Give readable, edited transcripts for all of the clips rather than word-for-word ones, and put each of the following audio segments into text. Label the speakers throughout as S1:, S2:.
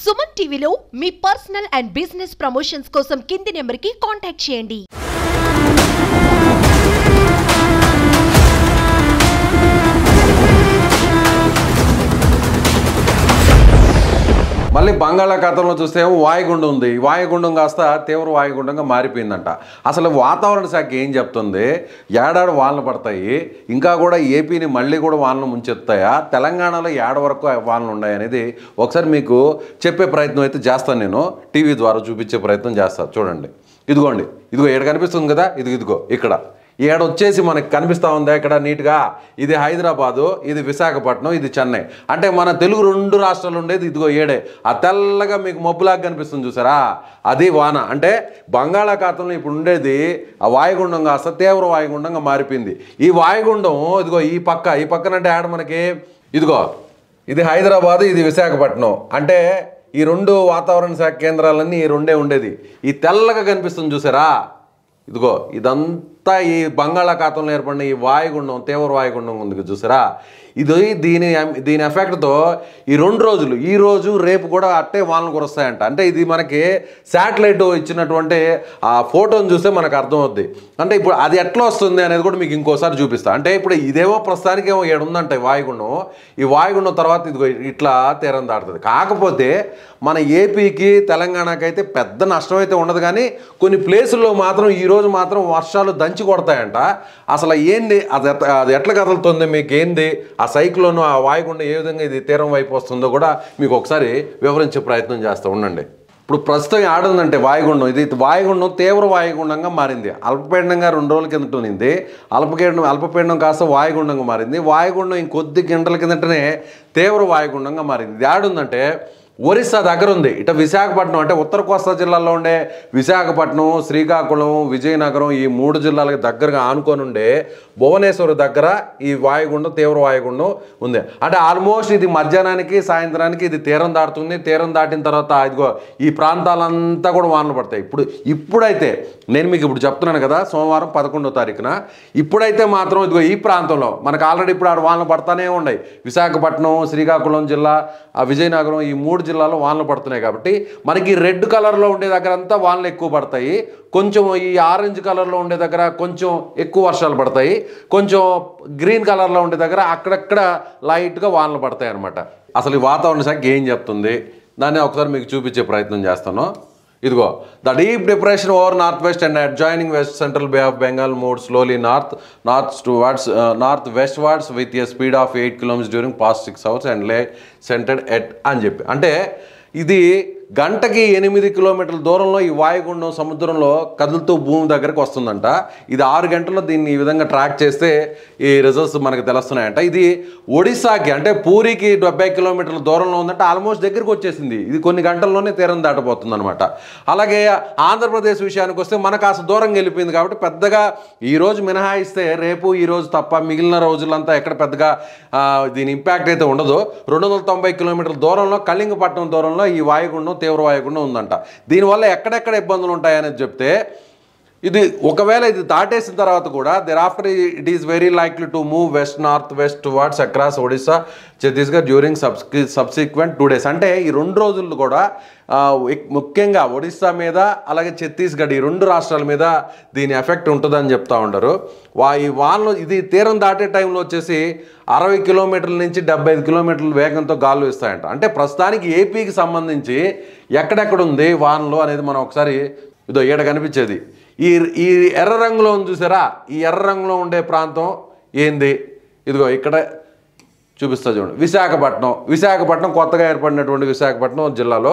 S1: సుమన్ టీవీలో మీ personal and business promotions కోసం కింది నెంబర్కి కాంటాక్ట్ చేయండి.
S2: మళ్ళీ బంగాళాఖాతంలో చూస్తే వాయుగుండం ఉంది. వాయుగుండం కాస్త తీవ్ర వాయుగుండంగా మారిపోయిందంట. అసలు వాతావరణ శాఖ ఏం చెప్తుంది? ఏడాడు వానలు పడతాయి, ఇంకా కూడా ఏపీని మళ్ళీ కూడా వానలు ముంచెత్తాయా, తెలంగాణలో ఏడ వరకు వానలు ఉన్నాయి అనేది ఒకసారి మీకు చెప్పే ప్రయత్నం అయితే చేస్తాను. నేను టీవీ ద్వారా చూపించే ప్రయత్నం చేస్తాను. చూడండి, ఇదిగోండి, ఇదిగో ఏడ కనిపిస్తుంది కదా, ఇదిగో ఇక్కడ ఏడ వచ్చేసి మనకి కనిపిస్తూ ఉందా ఇక్కడ నీట్గా? ఇది హైదరాబాదు, ఇది విశాఖపట్నం, ఇది చెన్నై. అంటే మన తెలుగు రెండు రాష్ట్రాలు ఉండేది ఇదిగో ఏడే. ఆ తెల్లగా మీకు మబ్బులాగా కనిపిస్తుంది చూసారా, అది వాన. అంటే బంగాళాఖాతంలో ఇప్పుడు ఉండేది ఆ వాయుగుండం కాస్త తీవ్ర వాయుగుండంగా మారిపోయింది. ఈ వాయుగుండం ఇదిగో ఈ పక్కనంటే ఆడ మనకి ఇదిగో ఇది హైదరాబాదు, ఇది విశాఖపట్నం. అంటే ఈ రెండు వాతావరణ శాఖ కేంద్రాలన్నీ ఈ రెండే ఉండేది. ఈ తెల్లగా కనిపిస్తుంది చూసారా, ఇదిగో ఇదంతా ఈ బంగాళాఖాతంలో ఏర్పడిన ఈ వాయుగుండం, తీవ్ర వాయుగుండం ఉంది చూసారా, ఇది దీని ఎఫెక్ట్తో ఈ 2 రోజులు, ఈ రోజు రేపు కూడా అట్టే వానలు కురుస్తాయంట. అంటే ఇది మనకి శాటిలైట్ ఇచ్చినటువంటి ఆ ఫోటోని చూస్తే మనకు అర్థమవుద్ది. అంటే ఇప్పుడు అది ఎట్లా వస్తుంది అనేది కూడా మీకు ఇంకోసారి చూపిస్తా. అంటే ఇప్పుడు ఇదేమో ప్రస్తుతానికి ఏమో ఏడుందంట వాయుగుండం. ఈ వాయుగుండం తర్వాత ఇదిగో ఇట్లా తీరం దాటుతుంది. కాకపోతే మన ఏపీకి తెలంగాణకి అయితే పెద్ద నష్టం అయితే ఉండదు, కానీ కొన్ని ప్లేసుల్లో మాత్రం ఈరోజు మాత్రం వర్షాలు దంచి కొడతాయంట. అసలు ఏంది అది ఎట్లా కదులుతుంది, మీకు ఏంది ఆ సైక్లోన్, ఆ వాయుగుండం ఏ విధంగా ఇది తీరం వైపు వస్తుందో కూడా మీకు ఒకసారి వివరించే ప్రయత్నం చేస్తూ ఉండండి. ఇప్పుడు ప్రస్తుతం ఆడుందంటే వాయుగుండం, ఇది వాయుగుండం తీవ్ర వాయుగుండంగా మారింది. అల్పపీడనంగా 2 రోజుల కిందట ఉన్నింది. అల్పపీడనం కాస్త వాయుగుండంగా మారింది. వాయుగుండం ఇంకొద్ది గంటల కిందటనే తీవ్ర వాయుగుండంగా మారింది. ఇది ఆడుందంటే ఒరిస్సా దగ్గర ఉంది. ఇట విశాఖపట్నం అంటే ఉత్తర కోస్తా జిల్లాలో ఉండే విశాఖపట్నం, శ్రీకాకుళం, విజయనగరం ఈ 3 జిల్లాలకు దగ్గరగా ఆనుకొని ఉండే భువనేశ్వర్ దగ్గర ఈ వాయుగుండం, తీవ్ర వాయుగుండం ఉంది. అంటే ఆల్మోస్ట్ ఇది మధ్యాహ్నానికి సాయంత్రానికి ఇది తీరం దాటుతుంది. తీరం దాటిన తర్వాత ఇదిగో ఈ ప్రాంతాలంతా కూడా వానలు పడతాయి. ఇప్పుడైతే నేను మీకు ఇప్పుడు చెప్తున్నాను కదా, సోమవారం 11వ తారీఖున ఇప్పుడైతే మాత్రం ఇదిగో ఈ ప్రాంతంలో మనకు ఆల్రెడీ ఇప్పుడు ఆడ వానలు పడతానే ఉన్నాయి. విశాఖపట్నం, శ్రీకాకుళం జిల్లా, విజయనగరం ఈ 3 జిల్లాలో వానలు పడుతున్నాయి. కాబట్టి మనకి రెడ్ కలర్లో ఉండే దగ్గర అంతా వానలు ఎక్కువ పడతాయి. కొంచెం ఈ ఆరెంజ్ కలర్లో ఉండే దగ్గర కొంచెం ఎక్కువ వర్షాలు పడతాయి. కొంచెం గ్రీన్ కలర్లో ఉండే దగ్గర అక్కడక్కడ లైట్గా వానలు పడతాయి అన్నమాట. అసలు ఈ వాతావరణ శాఖ ఏం చెప్తుంది దాన్ని ఒకసారి మీకు చూపించే ప్రయత్నం చేస్తాను. ఇదిగో the deep depression over north west and adjoining west central Bay of Bengal move slowly north westwards with a speed of 8 kilometers during past 6 hours and lay centred at అని చెప్పి. అంటే ఇది గంటకి 8 కిలోమీటర్ల దూరంలో ఈ వాయుగుండం సముద్రంలో కదులుతూ భూమి దగ్గరకు వస్తుందంట. ఇది 6 గంటల్లో దీన్ని ఈ విధంగా ట్రాక్ చేస్తే ఈ రిజల్ట్స్ మనకు తెలుస్తున్నాయంట. ఇది ఒడిశాకి అంటే పూరికి 70 కిలోమీటర్ల దూరంలో ఉందంటే ఆల్మోస్ట్ దగ్గరికి వచ్చేసింది. ఇది కొన్ని గంటల్లోనే తీరం దాటబోతుంది అనమాట. అలాగే ఆంధ్రప్రదేశ్ విషయానికి వస్తే మనకు కాస్త దూరంగా వెళ్ళిపోయింది కాబట్టి పెద్దగా ఈరోజు మినహాయిస్తే రేపు ఈరోజు తప్ప మిగిలిన రోజులంతా ఎక్కడ పెద్దగా దీని ఇంపాక్ట్ అయితే ఉండదు. 290 కిలోమీటర్ల దూరంలో కళింగపట్నం దూరంలో ఈ వాయుగుండం, తీవ్ర వాయుగుండం ఉందంట. దీనివల్ల ఎక్కడెక్కడ ఇబ్బందులు ఉంటాయనేది చెప్తే, ఇది ఒకవేళ ఇది దాటేసిన తర్వాత కూడా there after it is very likely to move north west towards across Odisha, Chhattisgarh during subsequent 2 days. అంటే ఈ 2 రోజులు కూడా ముఖ్యంగా ఒడిశా మీద అలాగే ఛత్తీస్గఢ్ ఈ 2 రాష్ట్రాల మీద దీని ఎఫెక్ట్ ఉంటుందని చెప్తా ఉంటారు. ఈ వానలు ఇది తీరం దాటే టైంలో వచ్చేసి 60 కిలోమీటర్ల నుంచి 75 కిలోమీటర్ల వేగంతో గాలు ఇస్తాయంట. అంటే ప్రస్తుతానికి ఏపీకి సంబంధించి ఎక్కడెక్కడ ఉంది వానలు అనేది మనం ఒకసారి ఇదో ఈడ కనిపించేది ఈ ఎర్ర రంగులో ఉంది చూసారా, ఈ ఎర్ర రంగులో ఉండే ప్రాంతం ఏంది? ఇదిగో ఇక్కడ చూపిస్తా చూడండి. విశాఖపట్నం కొత్తగా ఏర్పడినటువంటి విశాఖపట్నం జిల్లాలో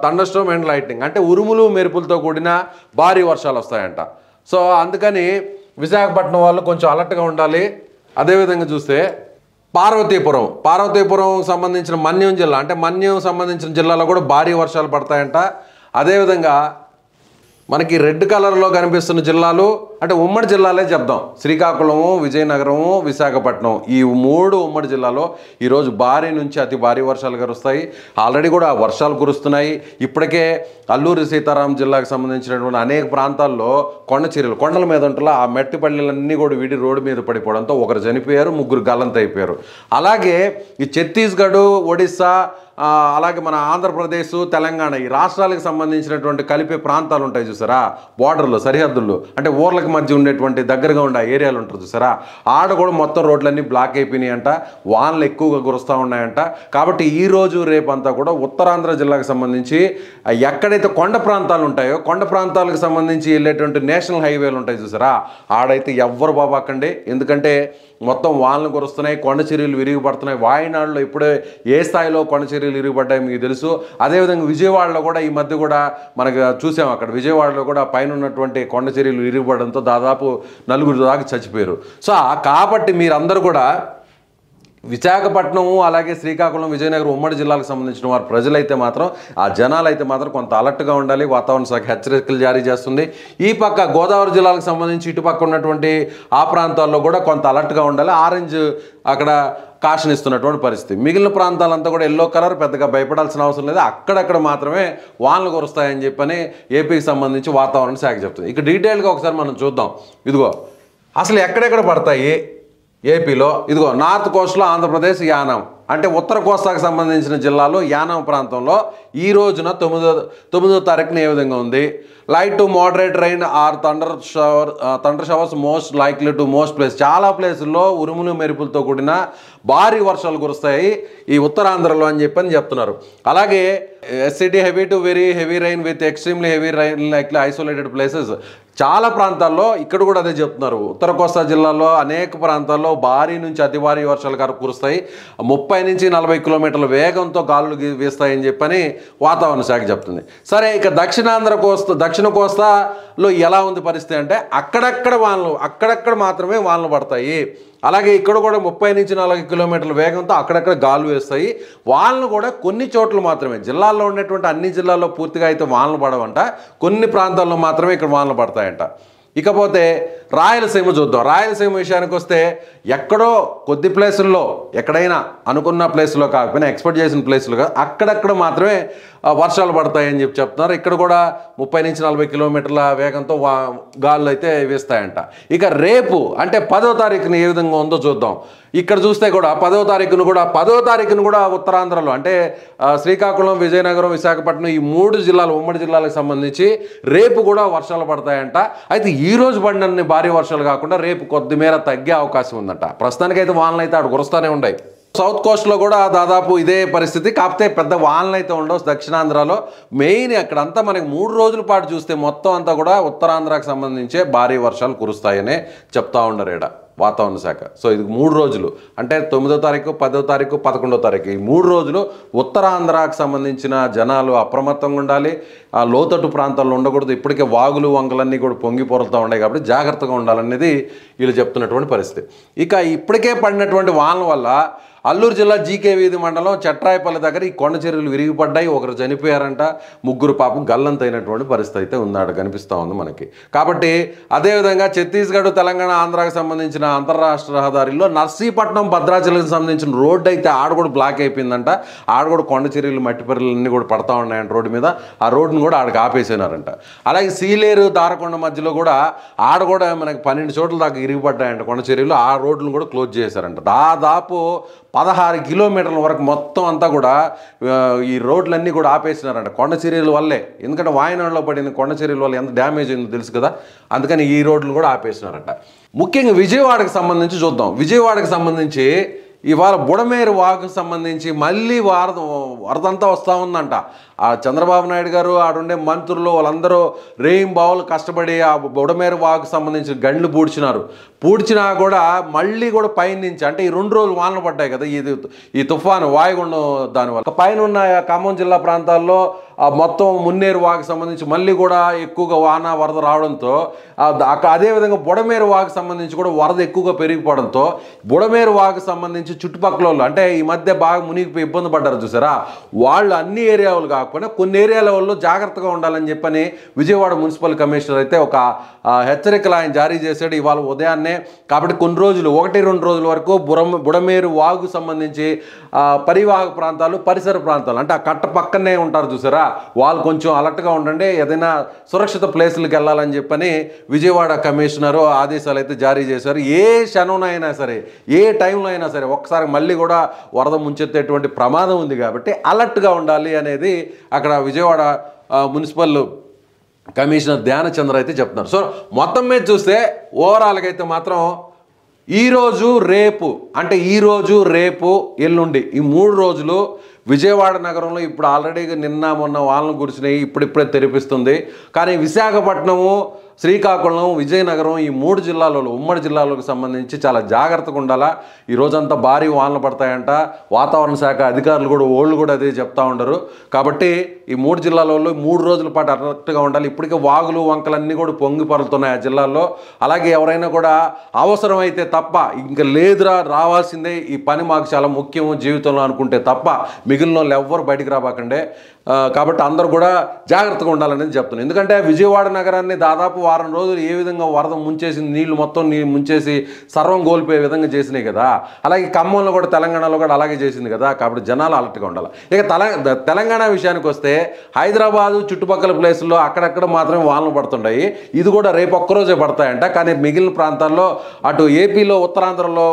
S2: థండర్స్టార్మ్ అండ్ లైట్నింగ్ అంటే ఉరుములు మెరుపులతో కూడిన భారీ వర్షాలు వస్తాయంట. సో అందుకని విశాఖపట్నం వాళ్ళు కొంచెం అలర్ట్గా ఉండాలి. అదేవిధంగా చూస్తే పార్వతీపురం సంబంధించిన మన్యం జిల్లా అంటే మన్యం సంబంధించిన జిల్లాలో కూడా భారీ వర్షాలు పడతాయంట. అదేవిధంగా మనకి రెడ్ కలర్లో కనిపిస్తున్న జిల్లాలు అంటే ఉమ్మడి జిల్లాలే చెప్దాం. శ్రీకాకుళము, విజయనగరము, విశాఖపట్నం ఈ 3 ఉమ్మడి జిల్లాలో ఈరోజు భారీ నుంచి అతి భారీ వర్షాలు కురుస్తాయి. ఆల్రెడీ కూడా వర్షాలు కురుస్తున్నాయి. ఇప్పటికే అల్లూరి సీతారాం జిల్లాకు సంబంధించినటువంటి అనేక ప్రాంతాల్లో కొండల మీద ఉంటున్న ఆ మట్టి పల్లెలన్నీ కూడా విడి రోడ్డు మీద పడిపోవడంతో ఒకరు చనిపోయారు, 3 గల్లంతైపోయారు. అలాగే ఈ ఛత్తీస్గఢ్, ఒడిస్సా, అలాగే మన ఆంధ్రప్రదేశ్ తెలంగాణ ఈ రాష్ట్రాలకు సంబంధించినటువంటి కలిపే ప్రాంతాలు ఉంటాయి చూసారా, బార్డర్లు సరిహద్దుల్లో, అంటే ఊర్లకు మధ్య ఉండేటువంటి దగ్గరగా ఉండే ఏరియాలు ఉంటారు చూసారా, ఆడ కూడా మొత్తం రోడ్లన్నీ బ్లాక్ అయిపోయినాయి అంట, వానలు ఎక్కువగా కురుస్తూ ఉన్నాయంట. కాబట్టి ఈ రోజు రేపంతా కూడా ఉత్తరాంధ్ర జిల్లాకు సంబంధించి ఎక్కడైతే కొండ ప్రాంతాలు ఉంటాయో కొండ ప్రాంతాలకు సంబంధించి వెళ్ళేటువంటి నేషనల్ హైవేలు ఉంటాయి చూసారా, ఆడైతే ఎవ్వరు బాబాకండి. ఎందుకంటే మొత్తం వానలు కురుస్తున్నాయి, కొండ చర్యలు విరిగిపడుతున్నాయి. వాయనాడులో ఇప్పుడే ఏ స్థాయిలో కొండ చర్యలు విరిగిపడ్డాయి మీకు తెలుసు. అదేవిధంగా విజయవాడలో కూడా ఈ మధ్య కూడా మనకు చూసాం, అక్కడ విజయవాడలో కూడా పైన ఉన్నటువంటి కొండ చర్యలు విరిగిపడడంతో దాదాపు 4 దాకా చచ్చిపోయారు. సో కాబట్టి మీరందరూ కూడా విశాఖపట్నం అలాగే శ్రీకాకుళం విజయనగరం ఉమ్మడి జిల్లాలకు సంబంధించిన వారు ప్రజలైతే మాత్రం ఆ జనాలు అయితే మాత్రం కొంత అలర్ట్గా ఉండాలి. వాతావరణ శాఖ హెచ్చరికలు జారీ చేస్తుంది. ఈ పక్క గోదావరి జిల్లాలకు సంబంధించి ఇటుపక్క ఉన్నటువంటి ఆ ప్రాంతాల్లో కూడా కొంత అలర్ట్గా ఉండాలి. ఆరెంజ్ అక్కడ కాషన్ ఇస్తున్నటువంటి పరిస్థితి. మిగిలిన ప్రాంతాలంతా కూడా ఎల్లో కలర్, పెద్దగా భయపడాల్సిన అవసరం లేదు. అక్కడక్కడ మాత్రమే వానలు కురుస్తాయని చెప్పని ఏపీకి సంబంధించి వాతావరణ శాఖ చెప్తుంది. ఇక డీటెయిల్గా ఒకసారి మనం చూద్దాం. ఇదిగో అసలు ఎక్కడెక్కడ పడతాయి ఏపీలో. ఇదిగో నార్త్ కోస్ట్లో ఆంధ్రప్రదేశ్ యానాం, అంటే ఉత్తర కోస్తాకు సంబంధించిన జిల్లాలో యానాం ప్రాంతంలో ఈ రోజున 9వ తారీఖున ఏ విధంగా ఉంది. Light to moderate rain or thunder showers most likely to most place. చాలా ప్లేసుల్లో ఉరుములు మెరుపులతో కూడిన భారీ వర్షాలు కురుస్తాయి ఈ ఉత్తరాంధ్రలో అని చెప్పని చెప్తున్నారు. అలాగే SCT heavy to very heavy rain with extremely heavy rain likely isolated places. చాలా ప్రాంతాల్లో ఇక్కడ కూడా అదే చెప్తున్నారు. ఉత్తర కోస్తా జిల్లాలో అనేక ప్రాంతాల్లో భారీ నుంచి అతి భారీ వర్షాలు కురుస్తాయి. 30 నుంచి 40 కిలోమీటర్ల వేగంతో గాలులు వీస్తాయని చెప్పని వాతావరణ శాఖ చెప్తుంది. సరే, ఇక దక్షిణ కోస్తాలో ఎలా ఉంది పరిస్థితి అంటే అక్కడక్కడ మాత్రమే వానలు పడతాయి. అలాగే ఇక్కడ కూడా 30 నుంచి 40 కిలోమీటర్ల వేగంతో అక్కడక్కడ గాలు వేస్తాయి. వానలు కూడా కొన్ని చోట్ల మాత్రమే, జిల్లాల్లో ఉన్నటువంటి అన్ని జిల్లాల్లో పూర్తిగా అయితే వానలు పడవంట, కొన్ని ప్రాంతాల్లో మాత్రమే ఇక్కడ వానలు పడతాయంట. ఇకపోతే రాయలసీమ చూద్దాం. రాయలసీమ విషయానికి వస్తే ఎక్కడో కొద్ది ప్లేసుల్లో, ఎక్కడైనా అనుకున్న ప్లేస్లో కాకపోయినా ఎక్స్పెక్ట్ చేసిన ప్లేసులుగా అక్కడక్కడ మాత్రమే వర్షాలు పడతాయని చెప్తున్నారు. ఇక్కడ కూడా 30 నుంచి 40 కిలోమీటర్ల వేగంతో గాలులు అయితే వీస్తాయంట. ఇక రేపు అంటే 10వ తారీఖున ఏ విధంగా ఉందో చూద్దాం. ఇక్కడ చూస్తే కూడా 10వ తారీఖున కూడా ఉత్తరాంధ్రలో అంటే శ్రీకాకుళం, విజయనగరం, విశాఖపట్నం ఈ 3 జిల్లాలు ఉమ్మడి జిల్లాలకు సంబంధించి రేపు కూడా వర్షాలు పడతాయంట. అయితే ఈ రోజు పడినన్ని భారీ వర్షాలు కాకుండా రేపు కొద్దిమేర తగ్గే అవకాశం ఉందంట. ప్రస్తుతానికైతే వానలు అయితే అక్కడ కురుస్తూనే ఉన్నాయి. సౌత్ కోస్ట్లో కూడా దాదాపు ఇదే పరిస్థితి, కాకపోతే పెద్ద వానలు అయితే ఉండవు. దక్షిణాంధ్రలో మెయిన్ అక్కడంతా మనకి 3 రోజుల పాటు చూస్తే మొత్తం అంతా కూడా ఉత్తరాంధ్రకు సంబంధించే భారీ వర్షాలు కురుస్తాయనే చెప్తా ఉన్నారు ఈడ వాతావరణ శాఖ. సో ఇది 3 రోజులు అంటే 9వ తారీఖు, 10వ తారీఖు, 11వ తారీఖు ఈ 3 రోజులు ఉత్తరాంధ్రకు సంబంధించిన జనాలు అప్రమత్తంగా ఉండాలి. ఆ లోతట్టు ప్రాంతాల్లో ఉండకూడదు. ఇప్పటికే వాగులు వంకలన్నీ కూడా పొంగి పొరలుతూ ఉన్నాయి కాబట్టి జాగ్రత్తగా ఉండాలనేది వీళ్ళు చెప్తున్నటువంటి పరిస్థితి. ఇక ఇప్పటికే పడినటువంటి వానల వల్ల అల్లూరు జిల్లా జీకే వీధి మండలం చట్రాయపల్లి దగ్గర ఈ కొండ చర్యలు విరిగిపడ్డాయి. ఒకరు చనిపోయారంట, 3 పాపం గల్లంతైనటువంటి పరిస్థితి అయితే ఉందాడ కనిపిస్తూ ఉంది మనకి. కాబట్టి అదేవిధంగా ఛత్తీస్గఢ్, తెలంగాణ, ఆంధ్రాకి సంబంధించిన అంతర్రాష్ట్ర రహదారిలో నర్సీపట్నం, భద్రాచలంకి సంబంధించిన రోడ్డు అయితే ఆడ కూడా బ్లాక్ అయిపోయిందంట. ఆడ కూడా కొండ చర్యలు, మట్టి పర్రెలు అన్నీ కూడా పడతా ఉన్నాయంట రోడ్డు మీద. ఆ రోడ్డును కూడా ఆడకి ఆపేసినారంట. అలాగే సీలేరు, దారకొండ మధ్యలో కూడా ఆడ కూడా మనకి 12 చోట్ల దాకా ఇరిగిపడ్డాయంట కొండ చర్యలు. ఆ రోడ్లను కూడా క్లోజ్ చేశారంట. దాదాపు 16 కిలోమీటర్ల వరకు మొత్తం అంతా కూడా ఈ రోడ్లన్నీ కూడా ఆపేసినారంట కొండ చర్యల వల్లే. ఎందుకంటే వాయనాడులో పడిన కొండ చర్యల వల్ల ఎంత డ్యామేజ్ అయిందో తెలుసు కదా, అందుకని ఈ రోడ్లు కూడా ఆపేసినారంట. ముఖ్యంగా విజయవాడకు సంబంధించి చూద్దాం. విజయవాడకు సంబంధించి ఇవాళ బుడమేరు వాగుకు సంబంధించి మళ్ళీ వరదంతా వస్తూ ఉందంట. ఆ చంద్రబాబు నాయుడు గారు, ఆడుండే మంత్రులు వాళ్ళందరూ రేయింబావులు కష్టపడి ఆ బుడమేరు వాగుకు సంబంధించిన గండ్లు పూడ్చినా కూడా మళ్ళీ కూడా పైనుంచి అంటే ఈ 2 రోజులు వానలు పడ్డాయి కదా ఈ తుఫాను వాయుగుండం దానివల్ల పైన ఉన్న ఖమ్మం జిల్లా ప్రాంతాల్లో మొత్తం మున్నేరు వాగుకు సంబంధించి మళ్ళీ కూడా ఎక్కువగా వరద రావడంతో అదేవిధంగా బుడమేరు వాగుకు సంబంధించి కూడా వరద ఎక్కువగా పెరిగిపోవడంతో బుడమేరు వాగుకు సంబంధించి చుట్టుపక్కల వాళ్ళు అంటే ఈ మధ్య బాగా మునిగిపోయి ఇబ్బంది పడ్డారు చూసారా, వాళ్ళు అన్ని ఏరియాలు కాకపోయినా కొన్ని ఏరియాల వాళ్ళు జాగ్రత్తగా ఉండాలని చెప్పని విజయవాడ మున్సిపల్ కమిషనర్ అయితే ఒక హెచ్చరికలు ఆయన జారీ చేశాడు ఇవాళ ఉదయాన్నే. కాబట్టి కొన్ని రోజులు 1-2 రోజుల వరకు బుడమేరు వాగుకు సంబంధించి పరివాహక ప్రాంతాలు, పరిసర ప్రాంతాలు అంటే ఆ కట్ట పక్కనే ఉంటారు చూసారా, వాళ్ళు కొంచెం అలర్ట్గా ఉండండి, ఏదైనా సురక్షిత ప్లేసులకు వెళ్ళాలని చెప్పని విజయవాడ కమిషనరు ఆదేశాలు అయితే జారీ చేశారు. ఏ క్షణంలో సరే, ఏ టైంలో అయినా సరే ఒక్కసారి మళ్ళీ కూడా వరద ముంచెత్తేటువంటి ప్రమాదం ఉంది కాబట్టి అలర్ట్గా ఉండాలి అనేది అక్కడ విజయవాడ మున్సిపల్ కమిషనర్ ధ్యానచంద్ర అయితే చెప్తున్నారు. సో మొత్తం మీద చూస్తే ఓవరాల్గా అయితే మాత్రం ఈరోజు రేపు అంటే ఈరోజు రేపు ఎల్లుండి ఈ 3 రోజులు విజయవాడ నగరంలో ఇప్పుడు ఆల్రెడీ నిన్న మొన్న వానలు కురిసినాయి, ఇప్పుడిప్పుడే తెరిపిస్తుంది. కానీ విశాఖపట్నము, శ్రీకాకుళం, విజయనగరం ఈ 3 జిల్లాలలో ఉమ్మడి జిల్లాలకు సంబంధించి చాలా జాగ్రత్తగా ఉండాలా. ఈ రోజంతా భారీ వానలు పడతాయంట. వాతావరణ శాఖ అధికారులు కూడా వాళ్ళు కూడా అదే చెప్తా ఉండరు. కాబట్టి ఈ 3 జిల్లాలలో 3 రోజుల పాటు అలర్ట్గా ఉండాలి. ఇప్పటికే వాగులు వంకలన్నీ కూడా పొంగి పరులుతున్నాయి ఆ జిల్లాల్లో. అలాగే ఎవరైనా కూడా అవసరమైతే తప్ప ఇంకా లేదురా రావాల్సిందే, ఈ పని మాకు చాలా ముఖ్యం జీవితంలో అనుకుంటే తప్ప మిగిలిన వాళ్ళు ఎవ్వరు బయటికి రాబాకండే. కాబట్టి అందరూ కూడా జాగ్రత్తగా ఉండాలనేది చెప్తున్నాను. ఎందుకంటే విజయవాడ నగరాన్ని దాదాపు వారం రోజులు ఏ విధంగా వరద ముంచేసింది, నీళ్లు మొత్తం ముంచేసి సర్వం కోల్పోయే విధంగా చేసినాయి కదా. అలాగే ఖమ్మంలో కూడా తెలంగాణలో కూడా అలాగే చేసింది కదా. కాబట్టి జనాలు అలర్ట్గా ఉండాలి. ఇక తెలంగాణ విషయానికి వస్తే హైదరాబాదు చుట్టుపక్కల ప్లేసుల్లో అక్కడక్కడ మాత్రమే వానలు పడుతుంటాయి. ఇది కూడా రేపు ఒక్కరోజే పడతాయంట. కానీ మిగిలిన ప్రాంతాల్లో అటు ఏపీలో ఉత్తరాంధ్రలో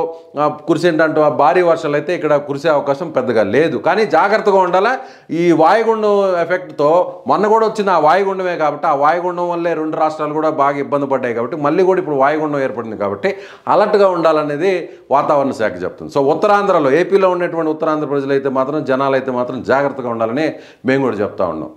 S2: కురిసేటంటూ భారీ వర్షాలు అయితే ఇక్కడ కురిసే అవకాశం పెద్దగా లేదు. కానీ జాగ్రత్తగా ఉండాలి. ఈ వాయుగుండం ఎఫెక్ట్తో మొన్న కూడా వచ్చింది ఆ వాయుగుండమే కాబట్టి ఆ వాయుగుండం వల్లే 2 రాష్ట్రాలు కూడా బాగా ఇబ్బంది పడ్డాయి. కాబట్టి మళ్ళీ కూడా ఇప్పుడు వాయుగుండం ఏర్పడింది కాబట్టి అలర్ట్గా ఉండాలనేది వాతావరణ శాఖ చెప్తుంది. సో ఉత్తరాంధ్రలో ఏపీలో ఉన్నటువంటి ఉత్తరాంధ్ర ప్రజలు అయితే మాత్రం జనాలు అయితే మాత్రం జాగ్రత్తగా ఉండాలని మేము కూడా చెప్తా ఉన్నాం.